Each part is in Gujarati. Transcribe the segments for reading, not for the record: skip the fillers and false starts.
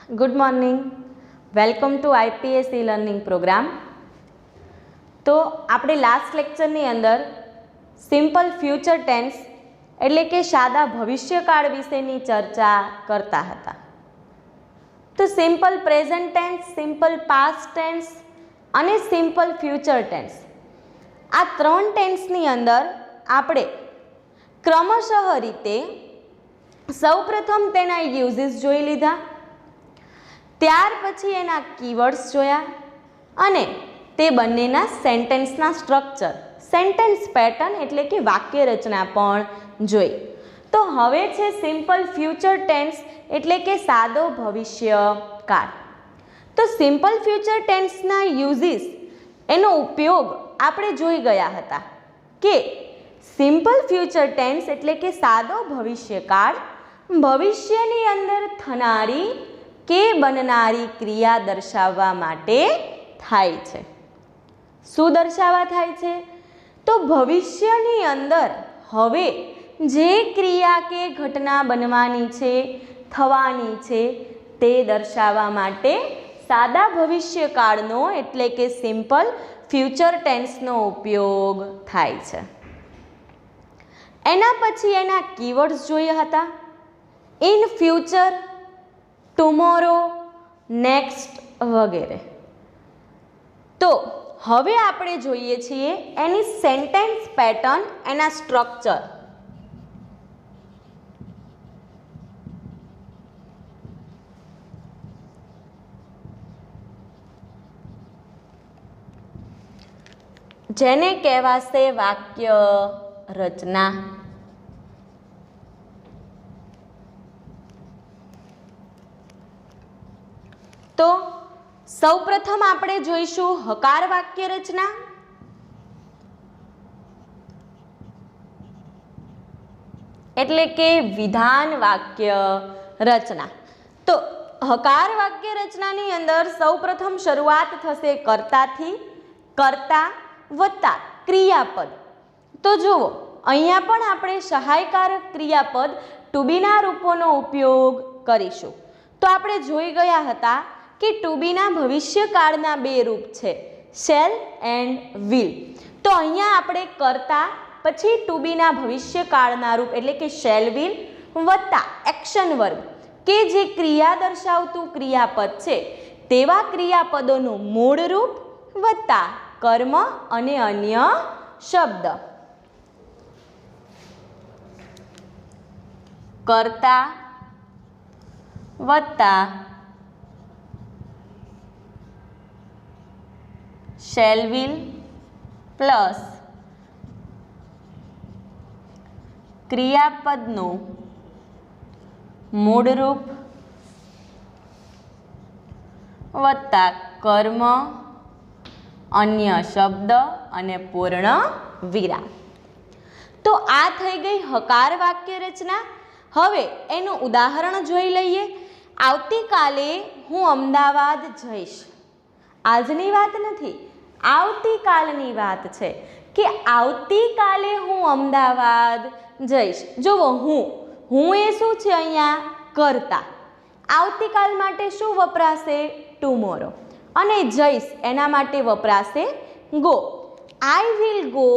Good morning, welcome to IPS learning program. तो આપણે લાસ્ટ લેક્ચરની અંદર સિમ્પલ ફ્યુચર ટેન્સ એટલે કે સાદા ભવિષ્યકાળ વિશેની ચર્ચા કરતા હતા। તો simple present tense, simple past tense અને સિમ્પલ ફ્યુચર ટેન્સ આ ત્રણ ટેન્સની અંદર આપણે ક્રમશઃ રીતે સૌપ્રથમ તેના યુઝિસ જોઈ લીધા, ત્યાર પછી એના કીવર્ડ્સ જોયા અને તે બંનેના સેન્ટેન્સના સ્ટ્રક્ચર, સેન્ટેન્સ પેટર્ન એટલે કે વાક્ય રચના પણ જોઈ। તો હવે છે સિમ્પલ ફ્યુચર ટેન્સ એટલે કે સાદો ભવિષ્યકાળ। તો સિમ્પલ ફ્યુચર ટેન્સના યુઝિસ, એનો ઉપયોગ આપણે જોઈ ગયા હતા કે સિમ્પલ ફ્યુચર ટેન્સ એટલે કે સાદો ભવિષ્યકાળ ભવિષ્યની અંદર થનારી કે બનનારી ક્રિયા દર્શાવવા માટે થાય છે। શું દર્શાવવા થાય છે? તો ભવિષ્યની અંદર હવે જે ક્રિયા કે ઘટના બનવાની છે, થવાની છે, તે દર્શાવવા માટે સાદા ભવિષ્યકાળનો એટલે કે સિમ્પલ ફ્યુચર ટેન્સનો ઉપયોગ થાય છે। એના પછી એના કીવર્ડ્સ જોયા હતા, ઇન ફ્યુચર, ટુમોરો, નેક્સ્ટ વગેરે। તો હવે આપણે જોઈએ છીએ એની સેન્ટેન્સ પેટર્ન, એના સ્ટ્રક્ચર। જેને કહેવાશે વાક્ય રચના। તો સૌપ્રથમ આપણે જોઈશું હકાર વાક્ય રચના, એટલે કે વિધાન વાક્ય રચના। તો હકાર વાક્ય રચનાની અંદર સૌપ્રથમ શરૂઆત થશે કર્તાથી, કર્તા વત્તા ક્રિયાપદ। તો જુઓ, અહીંયા પણ આપણે સહાયકારક ક્રિયાપદ ટુ બીના રૂપોનો ઉપયોગ કરીશું। તો આપણે જોઈ ગયા હતા કે ટુ બીના ભવિષ્યકાળના બે રૂપ છે, શેલ એન્ડ વિલ। તો અહીંયા આપણે કરતા પછી ટુ બીના ભવિષ્યકાળના રૂપ એટલે કે શેલ વિલ વત્તા એક્શન વર્બ કે જે ક્રિયા દર્શાવતું ક્રિયાપદ છે તેવા ક્રિયાપદોનું મૂળ રૂપ વત્તા કર્મ અને અન્ય શબ્દ। કર્તા વત્તા શેલ વિલ પ્લસ ક્રિયાપદનું મૂળરૂપ વત્તા કર્મ, અન્ય શબ્દ અને પૂર્ણ વિરામ। તો આ થઈ ગઈ હકાર વાક્ય રચના। હવે એનું ઉદાહરણ જોઈ લઈએ। આવતીકાલે હું અમદાવાદ જઈશ। આજની વાત નથી, આવતીકાલની વાત છે કે આવતીકાલે હું અમદાવાદ જઈશ। જુઓ, હું એ શું છે અહીંયા? કર્તા। આવતીકાલ માટે શું વપરાશે? ટુમોરો। અને જઈશ એના માટે વપરાશે ગો। આઈ વિલ ગો,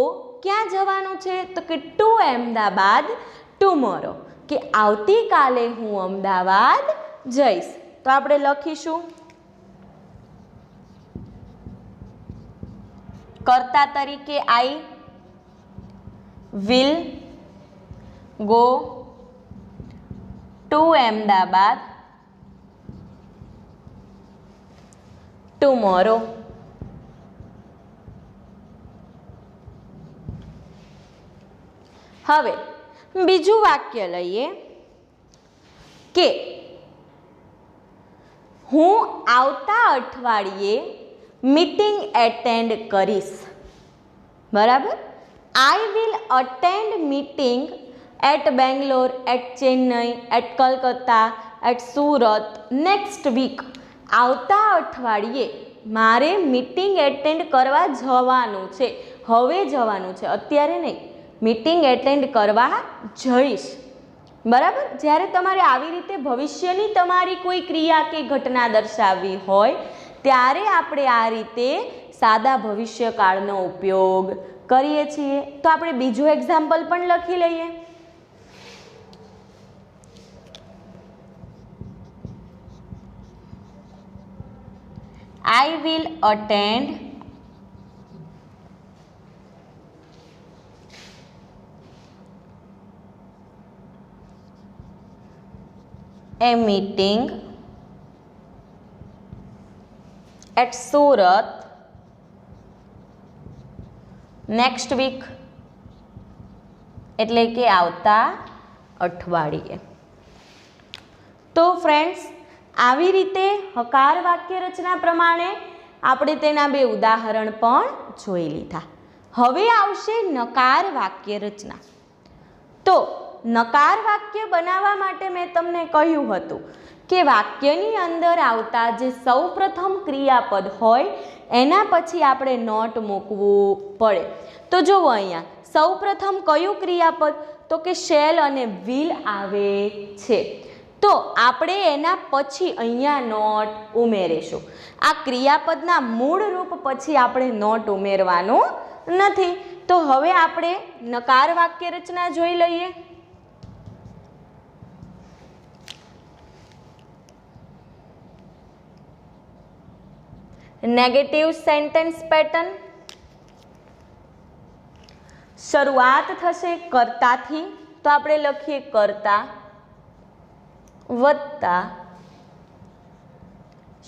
ક્યાં જવાનું છે? તો કે ટુ અમદાવાદ ટુમોરો, કે આવતીકાલે હું અમદાવાદ જઈશ। તો આપણે લખીશું કર્તા તરીકે I will go to Ahmedabad tomorrow. હવે બીજું વાક્ય લઈએ કે હું આવતા અઠવાડિયે મીટિંગ એટેન્ડ કરીશ। બરાબર? I will attend meeting at Bangalore, at Chennai, at Calcutta, at Surat next week. આવતા અઠવાડિયે મારે મીટિંગ એટેન્ડ કરવા જવાનું છે। હવે જવાનું છે, અત્યારે નહીં। મીટિંગ એટેન્ડ કરવા જઈશ। બરાબર. જ્યારે તમારે આવી રીતે ભવિષ્યની તમારી કોઈ ક્રિયા કે ઘટના દર્શાવવી હોય ત્યારે આપણે આ રીતે સાદા ભવિષ્યકાળનો ઉપયોગ કરીએ છીએ. તો આપણે બીજું એક્ઝામ્પલ પણ લખી લઈએ. I will attend a meeting at Surat next week, એટલે કે આવતા અઠવાડિયે. તો ફ્રેન્ડ્સ, આવી રીતે હકાર વાક્ય રચના પ્રમાણે આપણે તેના બે ઉદાહરણ પણ જોઈ લીધા. હવે આવશે નકાર વાક્ય રચના. તો નકાર વાક્ય બનાવવા માટે મેં તમને કહ્યું હતું કે વાક્યની અંદર આવતા જે સૌપ્રથમ ક્રિયાપદ હોય એના પછી આપણે નોટ મૂકવું પડે. તો જુઓ અહીંયા સૌપ્રથમ કયું ક્રિયાપદ? તો કે શેલ અને વિલ આવે છે. તો આપણે એના પછી અહીંયા નોટ ઉમેરીશું. આ ક્રિયાપદના મૂળ રૂપ પછી આપણે નોટ ઉમેરવાનું નથી. તો હવે આપણે નકાર વાક્ય રચના જોઈ લઈએ. Negative sentence pattern. શરૂઆત થશે કર્તાથી, તો આપણે લખીએ કર્તા વત્તા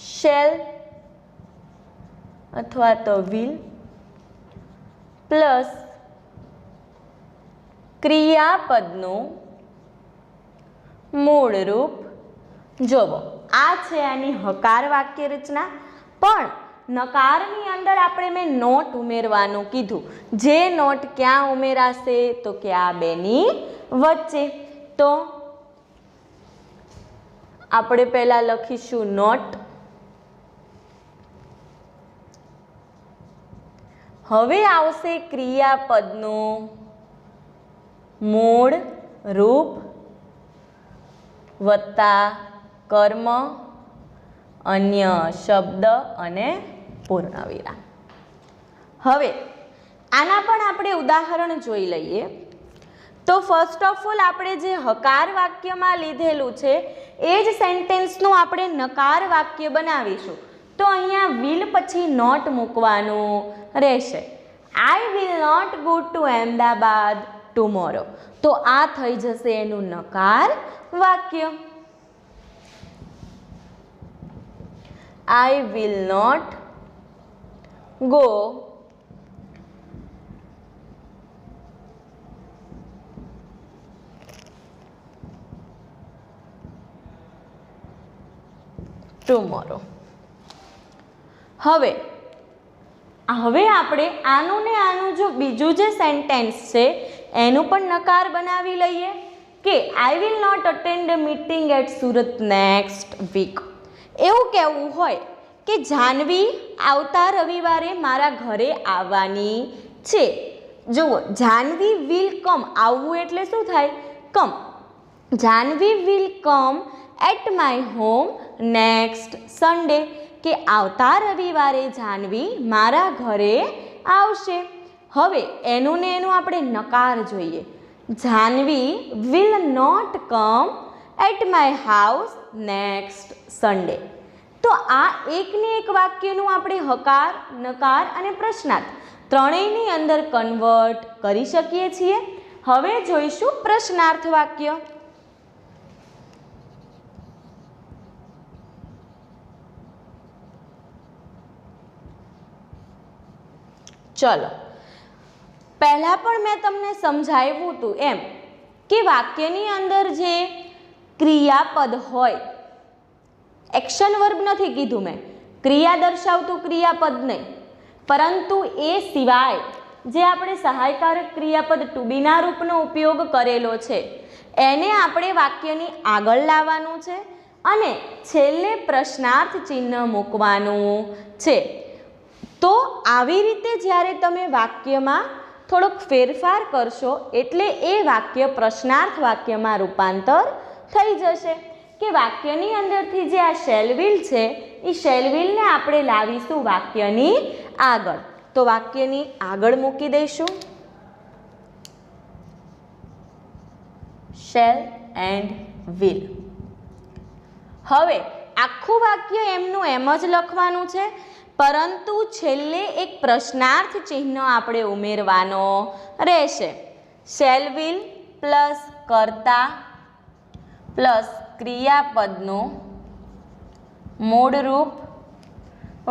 શેલ અથવા તો વિલ પ્લસ ક્રિયાપદનું મૂળ રૂપ. જોવો, આ છે આની હકાર વાક્ય રચના. પણ નકારની અંદર આપણે મેં નોટ ઉમેરવાનું કીધું. જે નોટ ક્યાં ઉમેરાશે? તો કે આ બેની વચ્ચે. તો આપણે પહેલા લખીશું નોટ. હવે આવશે ક્રિયાપદનું મૂળ રૂપ વત્તા કર્મ, અન્ય શબ્દ અને પૂર્ણવિરામ. હવે આના પણ આપણે ઉદાહરણ જોઈ લઈએ. તો ફર્સ્ટ ઓફ ઓલ આપણે જે હકાર વાક્યમાં લીધેલું છે એ જ સેન્ટેન્સનું આપણે નકાર વાક્ય બનાવીશું. તો અહીંયા વિલ પછી નોટ મૂકવાનું રહેશે. I will not go to Ahmedabad tomorrow. તો આ થઈ જશે એનું નકાર વાક્ય. I will not go tomorrow. હવે આપણે આનું ને આનું જો બીજું જે સેન્ટેન્સ છે એનું પણ નકાર બનાવી લઈએ કે I will not attend a meeting at Surat next week. એવું કહેવું હોય કે જાહ્નવી આવતા રવિવારે મારા ઘરે આવવાની છે. જુઓ, જાહ્નવી વિલ કમ, આવવું એટલે શું થાય? Come. Jahnavi will come at my home next Sunday, કે આવતા રવિવારે જાહ્નવી મારા ઘરે આવશે. હવે એનું ને એનું આપણે નકાર જોઈએ. Jahnavi will not come at my house next Sunday. તો આ એકને એક વાક્યનું આપણે હકાર, નકાર અને પ્રશ્નાર્થ ત્રણેયની અંદર કન્વર્ટ કરી શકીએ છીએ. હવે જોઈશું પ્રશ્નાર્થ વાક્ય. ચલો, પહેલા પણ મેં તમને સમજાવ્યું હતું એમ કે વાક્યની અંદર જે ક્રિયાપદ હોય, એક્શન વર્બ નથી કીધું મેં, ક્રિયા દર્શાવતું ક્રિયાપદ નહીં, પરંતુ એ સિવાય જે આપણે સહાયકારક ક્રિયાપદ ટુ બીના રૂપનો ઉપયોગ કરેલો છે એને આપણે વાક્યની આગળ લાવવાનું છે અને છેલ્લે પ્રશ્નાર્થ ચિહ્ન મૂકવાનું છે. તો આવી રીતે જ્યારે તમે વાક્યમાં થોડોક ફેરફાર કરશો એટલે એ વાક્ય પ્રશ્નાર્થ વાક્યમાં રૂપાંતર થઈ જશે કે વાક્યની અંદરથી જે આ શેલ વિલ છે એ શેલ વિલને આપણે લાવીશું વાક્યની આગળ. તો વાક્યની આગળ મૂકી દઈશું શેલ એન્ડ વિલ. હવે આખું વાક્ય એમનું એમ જ લખવાનું છે, પરંતુ છેલ્લે એક પ્રશ્નાર્થ ચિહ્ન આપણે ઉમેરવાનો રહેશે. શેલ વિલ પ્લસ કર્તા પ્લસ ક્રિયાપદનું મૂળ રૂપ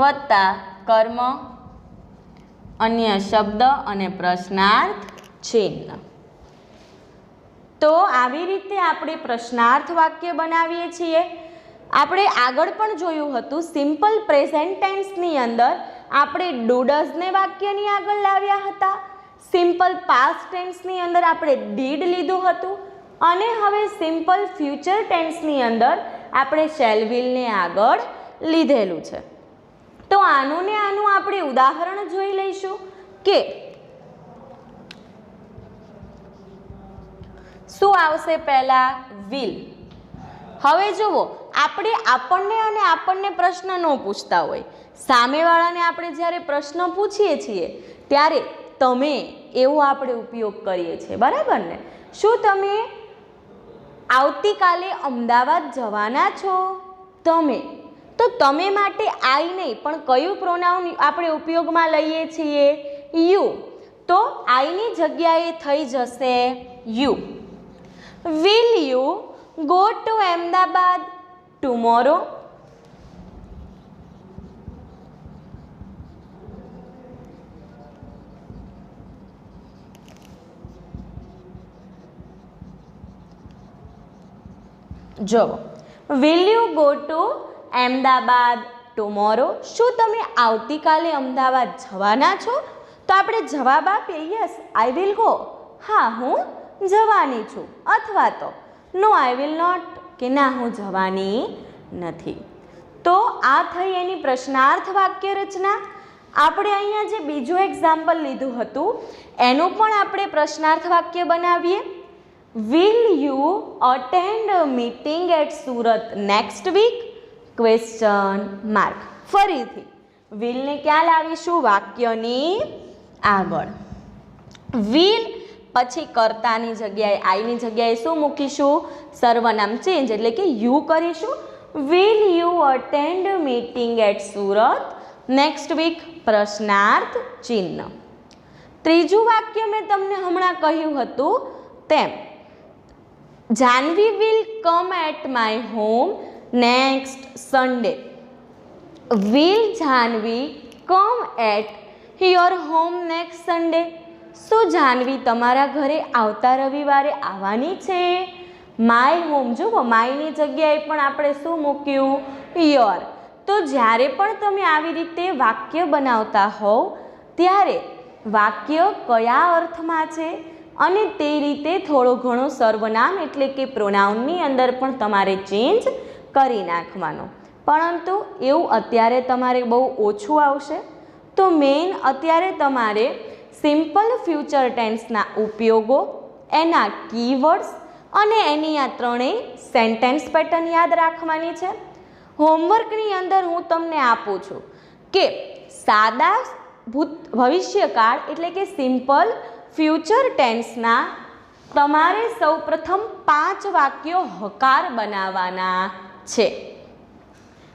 વત્તા કર્મ, અન્ય શબ્દ અને પ્રશ્નાર્થ ચિહ્ન. તો આવી રીતે આપણે પ્રશ્નાર્થ વાક્ય બનાવીએ છીએ. આપણે આગળ પણ જોયું હતું સિમ્પલ પ્રેઝન્ટ ટેન્સની અંદર આપણે ડુ ડઝને વાક્યની આગળ લાવ્યા હતા. સિમ્પલ પાસ્ટ ટેન્સની અંદર આપણે ડીડ લીધું હતું અને હવે સિમ્પલ ફ્યુચર ટેન્સની અંદર આપણે શેલ વિલને આગળ લીધેલું છે. તો આનું ને આનું આપણે ઉદાહરણ જોઈ લઈશું કે શું આવશે પહેલા વિલ. હવે જુઓ આપણને પ્રશ્ન ન પૂછતા હોય, સામેવાળાને આપણે જ્યારે પ્રશ્ન પૂછીએ છીએ ત્યારે તમે એવો આપણે ઉપયોગ કરીએ છીએ, બરાબર ને? શું તમે આવતીકાલે અમદાવાદ જવાના છો? તમે. તો તમે માટે આઈ નહીં પણ કયું પ્રોનાઉન આપણે ઉપયોગમાં લઈએ છીએ? યુ. તો આઈની જગ્યાએ થઈ જશે you. Will you go to Ahmedabad tomorrow? જો will you go to Ahmedabad tomorrow? શું તમે આવતીકાલે અમદાવાદ જવાના છો? તો આપણે જવાબ આપીએ યસ આઈ વિલ ગો. હા હું જવાની છું. અથવા તો નો આઈ વિલ નોટ, કે ના હું જવાની નથી. તો આ થઈ એની પ્રશ્નાર્થ વાક્ય રચના. આપણે અહીંયા જે બીજું એક્ઝામ્પલ લીધું હતું એનું પણ આપણે પ્રશ્નાર્થ વાક્ય બનાવીએ. Will you attend meeting at Surat next week? Question mark. ફરીથી વિલને ક્યાં લાવીશું? વાક્યની આગળ. વિલ પછી કર્તાની જગ્યાએ આઈની જગ્યાએ શું મૂકીશું? સર્વનામ ચેન્જ એટલે કે યુ કરીશું. Will you attend meeting at Surat next week? પ્રશ્નાર્થ ચિહ્ન. ત્રીજું વાક્ય મેં તમને હમણાં કહ્યું હતું તેમ Janvi will come at my home next Sunday. Will Janvi come at your home next Sunday? શું જાનવી તમારા ઘરે આવતા રવિવારે આવવાની છે? My home. જુઓ માયની જગ્યાએ પણ આપણે શું મૂક્યું? યોર. તો જ્યારે પણ તમે આવી રીતે વાક્ય બનાવતા હોવ ત્યારે વાક્ય કયા અર્થમાં છે અને તે રીતે થોડો ઘણો સર્વનામ એટલે કે પ્રોનાઉનની અંદર પણ તમારે ચેન્જ કરી નાખવાનો. પરંતુ એવું અત્યારે તમારે બહુ ઓછું આવશે. તો મેઇન અત્યારે તમારે સિમ્પલ ફ્યુચર ટેન્સના ઉપયોગો, એના કીવર્ડ્સ અને એની આ ત્રણેય સેન્ટેન્સ પેટર્ન યાદ રાખવાની છે. હોમવર્કની અંદર હું તમને આપું છું કે સાદા ભવિષ્યકાળ એટલે કે સિમ્પલ ફ્યુચર ટેન્સના તમારે સૌપ્રથમ 5 વાક્યો હકાર બનાવવાના છે.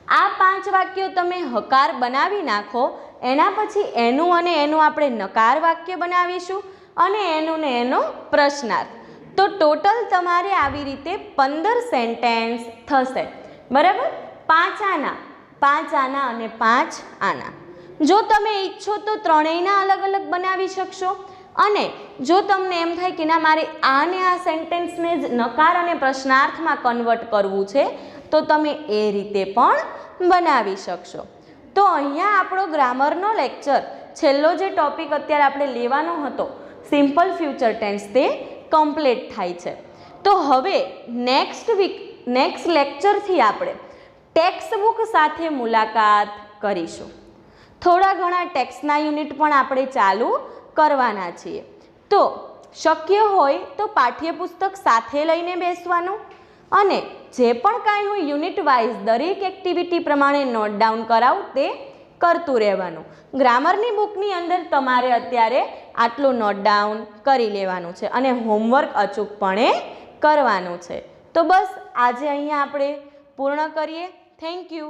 આ 5 વાક્યો તમે હકાર બનાવી નાખો, એના પછી એનું અને એનું આપણે નકાર વાક્ય બનાવીશું અને એનું ને એનો પ્રશ્નાર્થ. તો ટોટલ તમારે આવી રીતે 15 સેન્ટેન્સ થશે, બરાબર? 5 આના, 5 આના અને 5 આના. જો તમે ઈચ્છો તો ત્રણેયના અલગ અલગ બનાવી શકશો અને જો તમને એમ થાય કે ના મારે આને આ સેન્ટેન્સને જ નકાર અને પ્રશ્નાર્થમાં કન્વર્ટ કરવું છે તો તમે એ રીતે પણ બનાવી શકશો. તો અહીંયા આપણો ગ્રામરનો લેક્ચર છેલ્લો જે ટોપિક અત્યારે આપણે લેવાનો હતો સિમ્પલ ફ્યુચર ટેન્સ તે કમ્પ્લીટ થાય છે. તો હવે નેક્સ્ટ લેક્ચરથી આપણે ટેક્સ્ટ બુક સાથે મુલાકાત કરીશું. થોડા ઘણા ટેક્સ્ટના યુનિટ પણ આપણે ચાલુ કરવાના છીએ. તો શક્ય હોય તો પાઠ્યપુસ્તક સાથે લઈને બેસવાનું અને જે પણ કાંઈ હું યુનિટ વાઇઝ દરેક એક્ટિવિટી પ્રમાણે નોટ ડાઉન કરાવું તે કરતું રહેવાનું. ગ્રામરની બુકની અંદર તમારે અત્યારે આટલું નોટ ડાઉન કરી લેવાનું છે અને હોમવર્ક અચૂકપણે કરવાનું છે. તો બસ આજે અહીંયા આપણે પૂર્ણ કરીએ. Thank you.